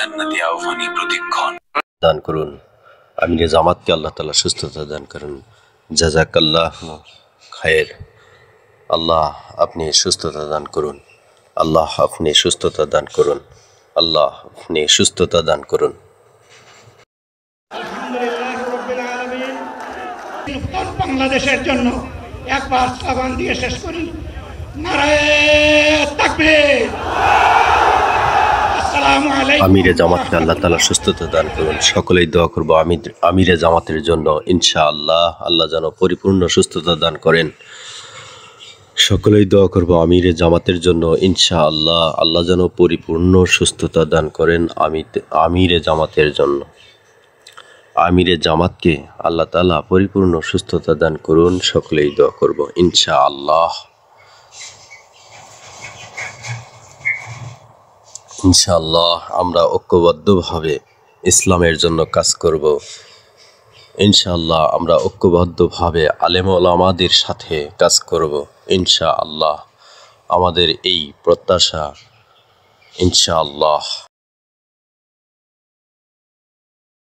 জান্নাতি আহ্বানী প্রতিক্ষণ দান করুন। আমিরে জামাতকে আল্লাহ তাআলা সুস্থতা দান করুন। জাযাকাল্লাহ খায়ের। আল্লাহ আপনি সুস্থতা দান করুন। আল্লাহ আপনি সুস্থতা দান করুন। আল্লাহ আপনি সুস্থতা দান করুন। আলহামদুলিল্লাহ রাব্বিল আলামিন। উত্তর বাংলাদেশের জন্য একবার স্লোগান দিয়ে শেষ করি, নারায়ে তাকবীর। আসসালামু আলাইকুম। আমিরে জামাতকে আল্লাহ তাআলা সুস্থতা দান করুন। সকলেই দোয়া করব আমিরে জামাতের জন্য, ইনশাআল্লাহ আল্লাহ যেন পরিপূর্ণ সুস্থতা দান করেন। সকলেই দোয়া করব আমিরে জামাতের জন্য, ইনশাআল্লাহ আল্লাহ যেন পরিপূর্ণ সুস্থতা দান করেন আমিরে জামাতের জন্য। আমিরে জামাতকে আল্লাহ তাআলা পরিপূর্ণ সুস্থতা দান করুন। সকলেই দোয়া করব ইনশাআল্লাহ। ইনশাআল্লাহ আমরা ঐক্যবদ্ধভাবে ইসলামের জন্য কাজ করব। ইনশাআল্লাহ আমরা ঐক্যবদ্ধভাবে আলেম ওলামাদের সাথে কাজ করব। ইনশাআল্লাহ আমাদের এই প্রত্যাশা। ইনশাআল্লাহ।